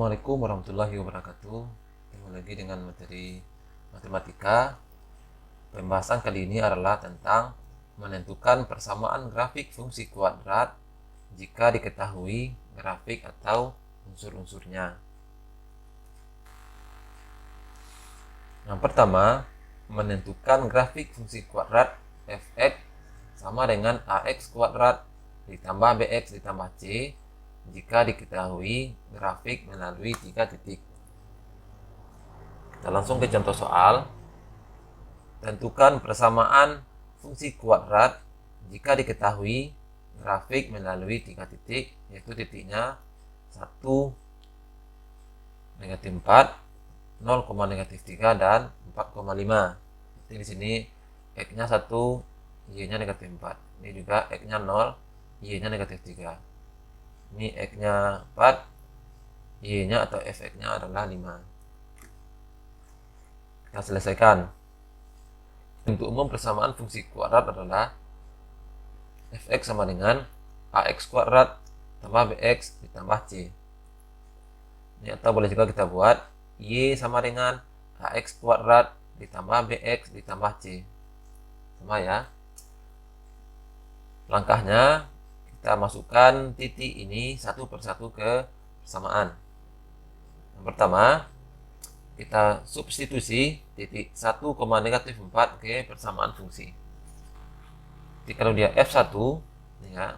Assalamualaikum warahmatullahi wabarakatuh. Ketemu lagi dengan materi matematika. Pembahasan kali ini adalah tentang menentukan persamaan grafik fungsi kuadrat jika diketahui grafik atau unsur-unsurnya. Yang pertama, menentukan grafik fungsi kuadrat f(x) sama dengan ax kuadrat ditambah bx ditambah c jika diketahui grafik melalui 3 titik. Kita langsung ke contoh soal. Tentukan persamaan fungsi kuadrat jika diketahui grafik melalui 3 titik, yaitu titiknya 1, negatif 4, 0, negatif 3, dan 4,5. Jadi di sini x-nya 1, y-nya negatif 4. Ini juga x-nya 0, y-nya negatif 3. Ini x-nya 4, y-nya atau fx-nya adalah 5. Kita selesaikan. Untuk umum persamaan fungsi kuadrat adalah fx sama dengan ax kuadrat tambah bx ditambah c. Ini atau boleh juga kita buat y sama dengan ax kuadrat ditambah bx ditambah c. Sama ya. Langkahnya kita masukkan titik ini satu persatu ke persamaan. Yang pertama, kita substitusi titik 1, negatif 4 ke persamaan fungsi. Jadi kalau dia f1 ya,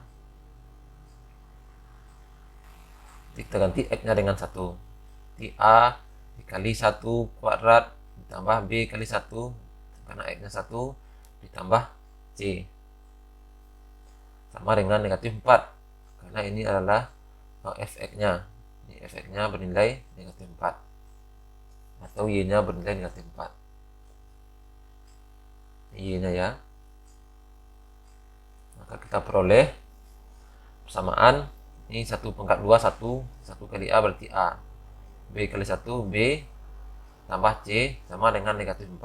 kita ganti x-nya dengan 1. Jadi a dikali 1 kuadrat ditambah b kali 1, karena x-nya 1, ditambah c sama dengan negatif 4, karena ini adalah fx-nya. Ini fx-nya bernilai negatif 4 atau y-nya bernilai negatif 4. Y-nya ya. Maka kita peroleh persamaan ini 1 pangkat 2 1 kali a berarti a, b kali 1 b tambah c sama dengan negatif 4.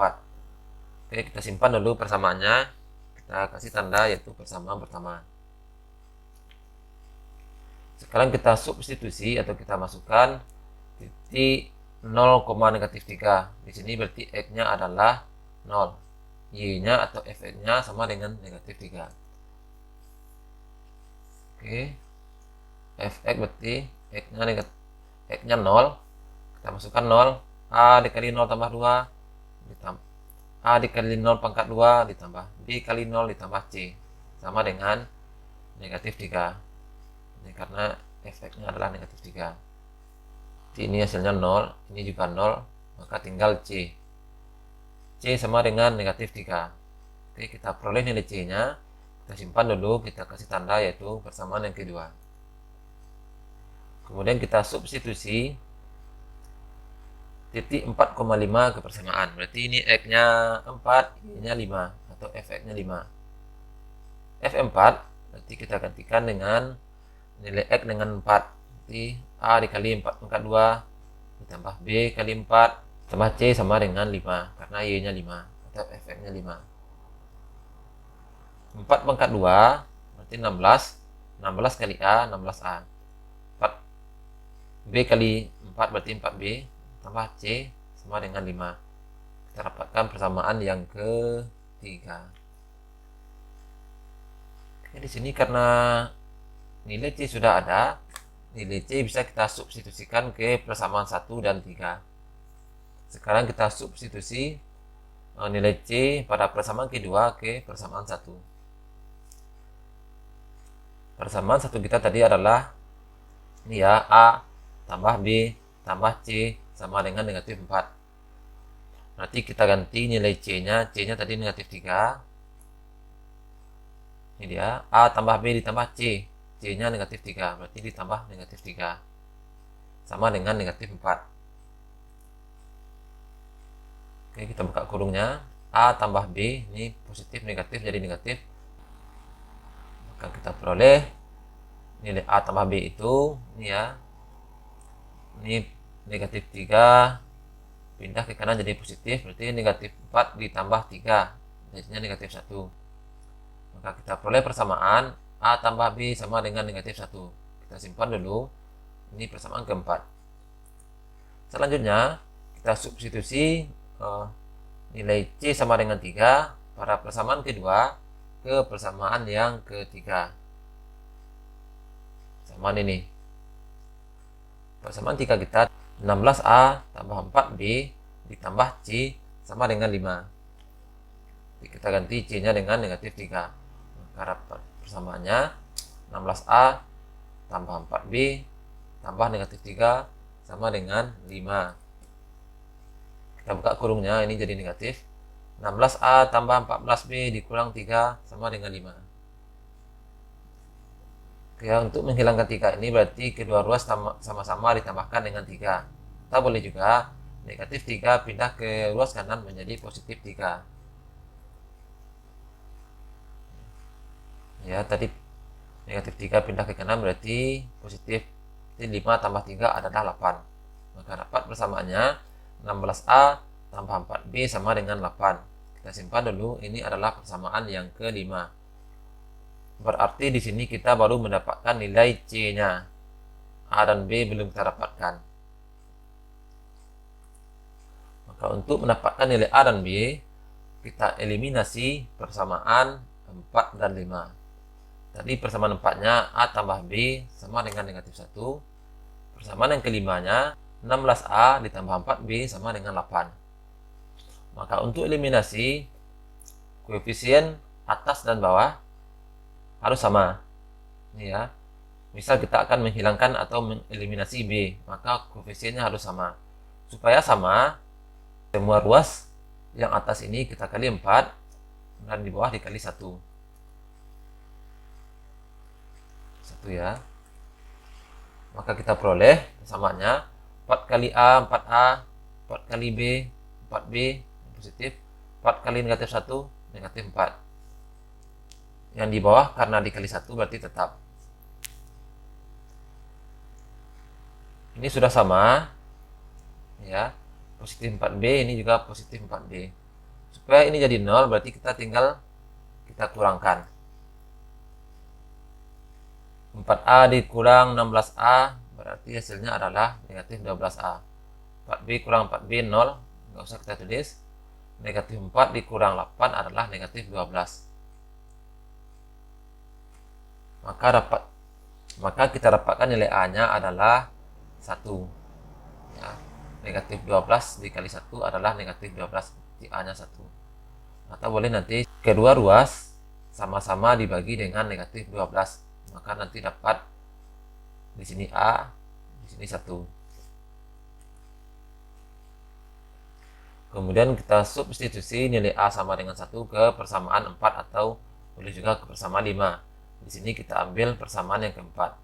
Oke, kita simpan dulu persamaannya. Kita kasih tanda yaitu persamaan pertama. Sekarang kita substitusi atau kita masukkan titik 0, negatif 3. Di sini berarti x-nya adalah 0. Y-nya atau fx-nya sama dengan negatif 3. Oke. Fx berarti x-nya 0. Kita masukkan 0. A dikali 0 tambah 2 ditambah A dikali 0 pangkat 2 ditambah B kali 0 ditambah C sama dengan negatif 3. Ini karena fx-nya adalah negatif 3. Ini hasilnya 0, ini juga 0, maka tinggal C. C sama dengan negatif 3. Oke, kita peroleh nilai C-nya. Kita simpan dulu, kita kasih tanda yaitu persamaan yang kedua. Kemudian kita substitusi titik 4,5 ke persamaan. Berarti ini x-nya 4, y-nya 5 atau fx-nya 5. f4 berarti kita gantikan dengan nilai x dengan 4. Berarti a dikali 4 pangkat 2 ditambah b kali 4 tambah c sama dengan 5 karena y-nya 5 atau fx-nya 5. 4 pangkat 2 berarti 16. 16 kali a 16a. 4 b kali 4 berarti 4b tambah c sama dengan 5. Kita dapatkan persamaan yang ketiga. Oke, di sini karena nilai c sudah ada, nilai C bisa kita substitusikan ke persamaan 1 dan 3. Sekarang kita substitusi nilai C pada persamaan kedua ke persamaan 1. Persamaan 1 kita tadi adalah ini ya, A tambah B tambah C sama dengan negatif 4. Berarti kita ganti nilai C-nya. C-nya tadi negatif 3. Ini dia, A tambah B ditambah C. C-nya negatif 3, berarti ditambah negatif 3 sama dengan negatif 4. Oke, kita buka kurungnya. A tambah B, ini positif negatif jadi negatif. Maka kita peroleh nilai A tambah B itu ini ya, ini negatif 3 pindah ke kanan jadi positif, berarti negatif 4 ditambah 3 jadinya negatif 1. Maka kita peroleh persamaan A tambah B sama dengan negatif 1. Kita simpan dulu. Ini persamaan keempat. Selanjutnya kita substitusi nilai C sama dengan 3 pada persamaan kedua ke persamaan yang ketiga. Persamaan ini. Persamaan 3 kita 16A tambah 4B ditambah C sama dengan 5. Jadi kita ganti C-nya dengan negatif 3. Maka dapat persamaannya 16A tambah 4B tambah negatif 3 sama dengan 5. Kita buka kurungnya, ini jadi negatif. 16A tambah 14B dikurang 3 sama dengan 5. Oke, untuk menghilangkan 3 ini berarti kedua ruas sama-sama ditambahkan dengan 3. Kita boleh juga negatif 3 pindah ke ruas kanan menjadi positif 3. Ya, tadi negatif 3 pindah ke kanan berarti positif 5 tambah 3 adalah 8. Maka dapat persamaannya 16A tambah 4B sama dengan 8. Kita simpan dulu, ini adalah persamaan yang kelima. Berarti di sini kita baru mendapatkan nilai C-nya. A dan B belum kita dapatkan. Maka untuk mendapatkan nilai A dan B, kita eliminasi persamaan 4 dan 5. Tadi persamaan 4-nya A tambah B sama dengan negatif 1. Persamaan yang kelimanya 16A ditambah 4B sama dengan 8. Maka untuk eliminasi, koefisien atas dan bawah harus sama. Ini ya. Misal kita akan menghilangkan atau mengeliminasi B, maka koefisiennya harus sama. Supaya sama, semua ruas yang atas ini kita kali 4 dan di bawah dikali 1. 1 ya. Maka kita peroleh persamaannya 4 kali A, 4A, 4 kali B, 4B, positif, 4 kali negatif 1, negatif 4. Yang di bawah karena dikali 1 berarti tetap. Ini sudah sama. Ya, positif 4B, ini juga positif 4B. Supaya ini jadi 0, berarti kita tinggal kita kurangkan. 4A dikurang 16A berarti hasilnya adalah negatif 12A. 4B kurang 4B 0, nggak usah kita tulis. Negatif 4 dikurang 8 adalah negatif 12. Maka kita dapatkan nilai A-nya adalah 1. Ya, negatif 12 dikali 1 adalah negatif 12, A-nya 1. Atau boleh nanti kedua ruas sama-sama dibagi dengan negatif 12. Maka nanti dapat di sini A, di sini 1. Kemudian kita substitusi nilai A sama dengan 1 ke persamaan 4 atau boleh juga ke persamaan 5. Di sini kita ambil persamaan yang keempat.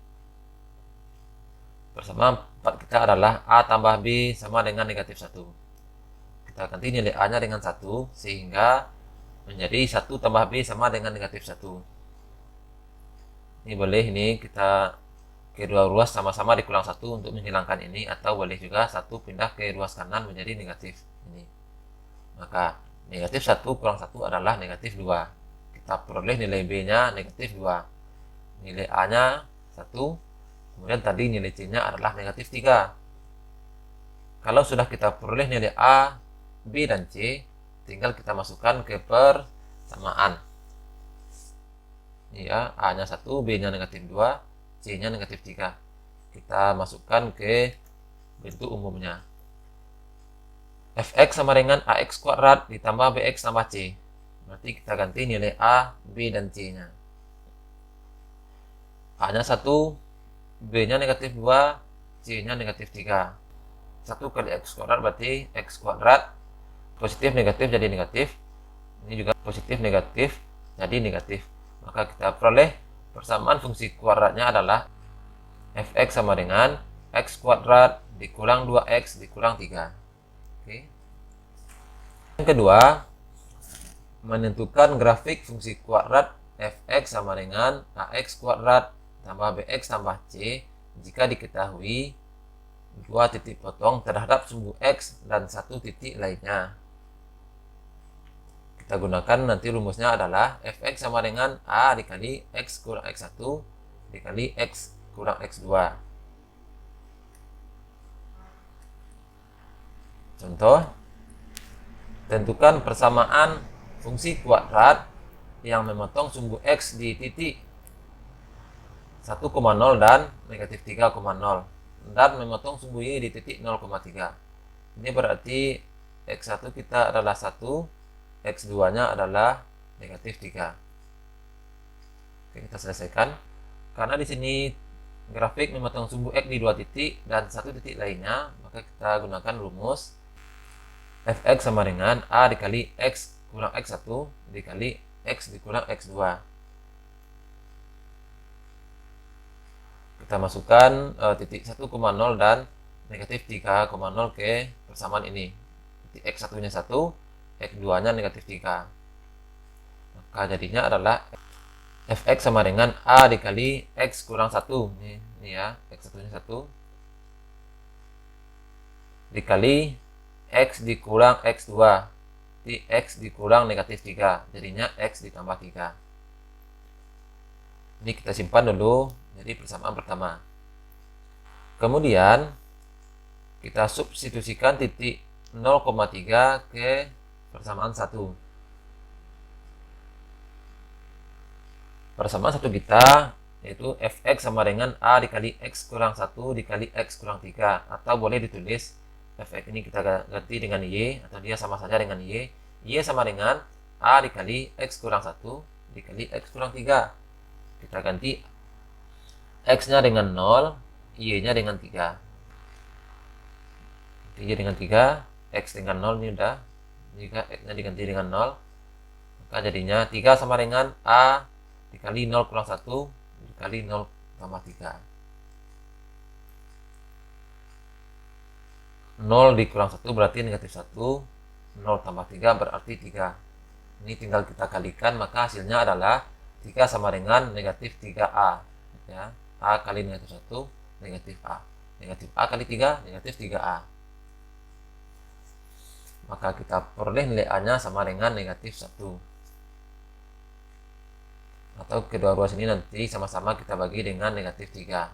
Persamaan 4 kita adalah A tambah B sama dengan negatif 1. Kita ganti nilai A-nya dengan 1 sehingga menjadi 1 tambah B sama dengan negatif 1. Ini boleh, ini kita kedua ruas sama-sama dikurang 1 untuk menghilangkan ini, atau boleh juga 1 pindah ke ruas kanan menjadi negatif ini. Maka negatif 1 kurang 1 adalah negatif 2. Kita peroleh nilai B-nya negatif 2. Nilai A-nya 1. Kemudian tadi nilai C-nya adalah negatif 3. Kalau sudah kita peroleh nilai A, B, dan C, tinggal kita masukkan ke persamaan. Ya, A-nya 1, B-nya negatif 2, C-nya negatif 3. Kita masukkan ke bentuk umumnya. Fx sama dengan AX kuadrat ditambah BX tambah C. Berarti kita ganti nilai A, B, dan C-nya. A-nya 1, B-nya negatif 2, C-nya negatif 3. 1 kali X kuadrat berarti X kuadrat. Positif negatif jadi negatif. Ini juga positif negatif jadi negatif. Maka kita peroleh persamaan fungsi kuadratnya adalah Fx sama dengan X kuadrat dikurang 2X dikurang 3. Oke. Yang kedua, menentukan grafik fungsi kuadrat Fx sama dengan Ax kuadrat tambah Bx tambah C jika diketahui 2 titik potong terhadap sumbu X dan 1 titik lainnya. Kita gunakan nanti rumusnya adalah Fx sama dengan A dikali X kurang X1 dikali X kurang X2. Contoh, tentukan persamaan fungsi kuadrat yang memotong sumbu X di titik 1,0 dan negatif 3,0 dan memotong sumbu Y di titik 0,3. Ini berarti X1 kita adalah 1, X2 nya adalah negatif 3. Oke, kita selesaikan. Karena di sini grafik memotong sumbu X di 2 titik dan 1 titik lainnya, maka kita gunakan rumus Fx sama dengan A dikali X kurang X1 dikali X dikurang X2. Kita masukkan titik 1,0 dan negatif 3,0 ke persamaan ini. Titik X1 nya 1, X2 nya negatif 3. Maka jadinya adalah Fx sama dengan A dikali X kurang 1. Ini ya, X1 nya 1 dikali X dikurang X2 di X dikurang negatif 3. Jadinya X ditambah 3. Ini kita simpan dulu. Jadi persamaan pertama. Kemudian kita substitusikan titik 0,3 ke persamaan 1. Persamaan 1 kita yaitu Fx sama dengan A dikali X kurang 1 dikali X kurang 3. Atau boleh ditulis Fx ini kita ganti dengan Y, atau dia sama saja dengan Y. Y sama dengan A dikali X kurang 1 dikali X kurang 3. Kita ganti X-nya dengan 0, Y-nya dengan 3. Y dengan 3, X dengan 0 ini udah. Jika X-nya diganti dengan 0, maka jadinya 3 sama dengan A dikali 0 kurang 1 dikali 0 tambah 3. 0 dikurang 1 berarti negatif 1, 0 tambah 3 berarti 3. Ini tinggal kita kalikan, maka hasilnya adalah 3 sama dengan negatif 3A. Ya. A kali negatif 1, negatif A. Negatif A kali 3, negatif 3A. Maka kita peroleh nilai A-nya sama dengan negatif 1. Atau kedua ruas ini nanti sama-sama kita bagi dengan negatif 3.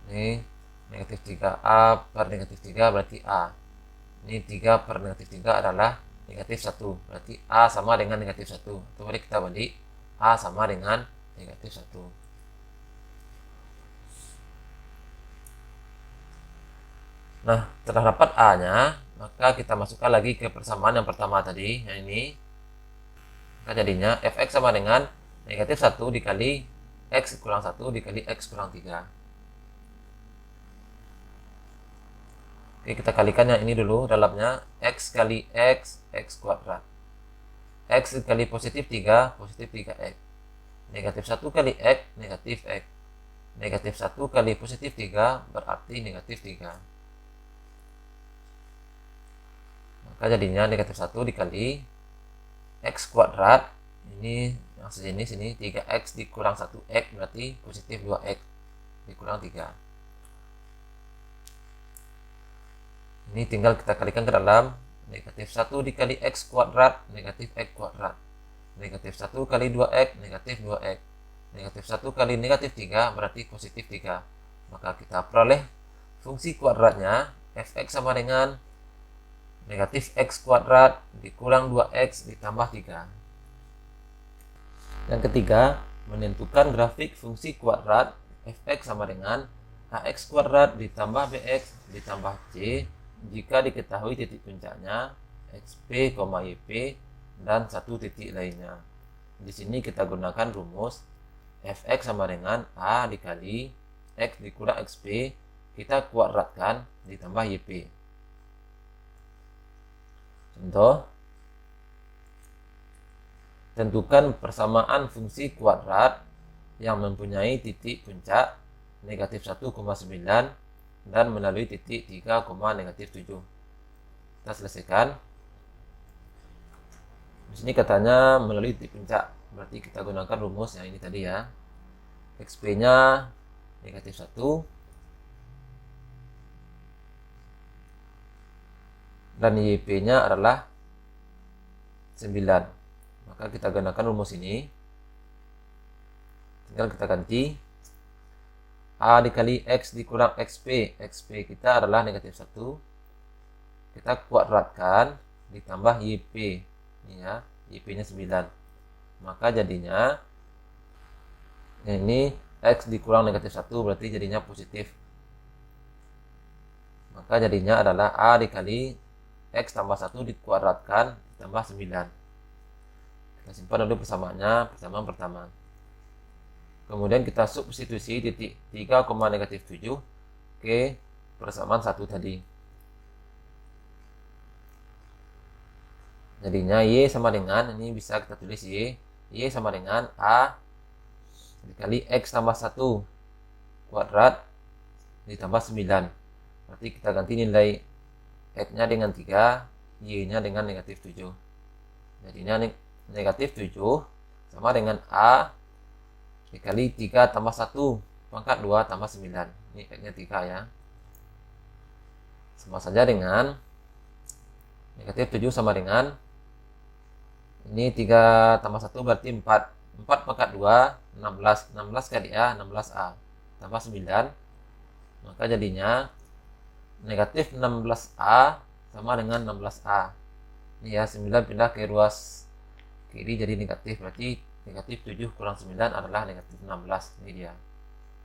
Ini negatif 3A per negatif 3 berarti A. Ini 3 per negatif 3 adalah negatif 1. Berarti A sama dengan negatif 1. Atau mari kita balik A sama dengan negatif 1. Nah, setelah dapat A-nya, maka kita masukkan lagi ke persamaan yang pertama tadi, yang ini. Maka jadinya Fx sama dengan negatif 1 dikali X kurang 1 dikali X kurang 3. Oke, kita kalikan yang ini dulu, dalamnya X kali X, X kuadrat. X kali positif 3, positif 3X. Negatif 1 kali X, negatif X. Negatif 1 kali positif 3 berarti negatif 3. Maka jadinya negatif 1 dikali X kuadrat. Ini yang sejenis ini 3X dikurang 1X berarti positif 2X dikurang 3. Ini tinggal kita kalikan ke dalam. Negatif 1 dikali X kuadrat, negatif X kuadrat. Negatif 1 kali 2X, negatif 2X. Negatif 1 kali negatif 3 berarti positif 3. Maka kita peroleh fungsi kuadratnya Fx sama dengan negatif X kuadrat dikurang 2X ditambah 3. Yang ketiga, menentukan grafik fungsi kuadrat Fx sama dengan Ax kuadrat ditambah Bx ditambah C jika diketahui titik puncaknya XP, YP dan satu titik lainnya. Di sini kita gunakan rumus Fx sama dengan A dikali X dikurang XP, kita kuadratkan ditambah YP. Contoh, tentukan persamaan fungsi kuadrat yang mempunyai titik puncak negatif 1,9 dan melalui titik 3, negatif 7. Kita selesaikan. Di sini katanya melalui titik puncak, berarti kita gunakan rumus yang ini tadi ya. XP-nya negatif 1 dan YP-nya adalah 9. Maka kita gunakan rumus ini. Tinggal kita ganti. A dikali X dikurang XP. XP kita adalah negatif 1. Kita kuadratkan ditambah YP. Ini ya, YP-nya 9. Maka jadinya ini X dikurang negatif 1 berarti jadinya positif. Maka jadinya adalah A dikali X tambah 1 dikuadratkan ditambah 9. Kita simpan dulu persamaannya, persamaan pertama. Kemudian kita substitusi titik 3, negatif 7 ke persamaan 1 tadi. Jadinya Y sama dengan, ini bisa kita tulis Y sama dengan A dikali X tambah 1 kuadrat ditambah 9. Berarti kita ganti nilai X-nya dengan 3, Y-nya dengan negatif 7. Jadinya negatif 7 sama dengan A dikali 3 tambah 1 pangkat 2 tambah 9. Ini X-nya 3 ya. Sama saja dengan negatif 7 sama dengan ini 3 tambah 1 berarti 4. 4 pangkat 2 16. 16 kali A 16A tambah 9. Maka jadinya negatif 16A sama dengan 16A. Ini ya, 9 pindah ke ruas kiri jadi negatif, berarti negatif 7 kurang 9 adalah negatif 16. Ini dia,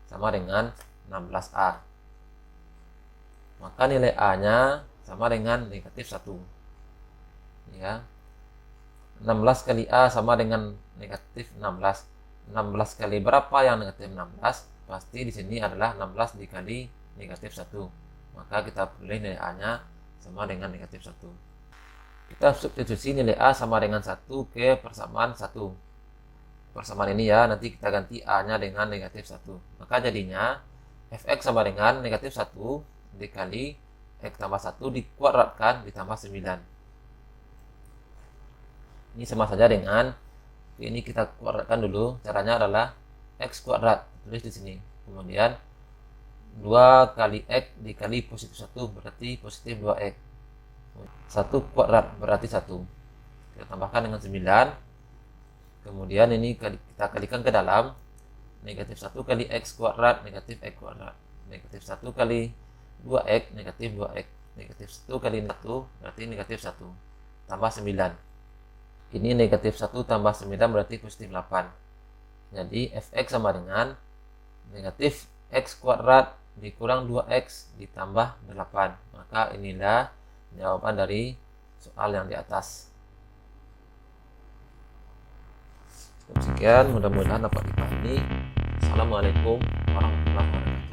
sama dengan 16A. Maka nilai A nya sama dengan negatif 1 ya. 16 kali A sama dengan negatif 16. 16 kali berapa yang negatif 16? Pasti di sini adalah 16 dikali negatif 1. Maka kita pilih nilai A nya sama dengan negatif 1. Kita substitusi nilai A sama dengan 1 ke persamaan 1. Persamaan ini ya, nanti kita ganti A nya dengan negatif 1. Maka jadinya Fx sama dengan negatif 1 dikali X tambah 1 dikuadratkan ditambah 9. Ini sama saja dengan, ini kita kuadratkan dulu. Caranya adalah X kuadrat, tulis di sini. Kemudian 2 kali X dikali positif 1 berarti positif 2X. 1 kuadrat berarti 1. Kita tambahkan dengan 9. Kemudian ini kita kalikan ke dalam. Negatif 1 kali X kuadrat negatif X kuadrat. Negatif 1 kali 2X negatif 2X. Negatif 1 kali 1 berarti negatif 1. Tambah 9. Ini negatif 1 tambah 9 berarti positif 8. Jadi Fx sama dengan negatif X kuadrat dikurang 2X ditambah 8. Maka inilah jawaban dari soal yang di atas. Sekian, mudah-mudahan dapat dipahami. Assalamualaikum warahmatullahi wabarakatuh.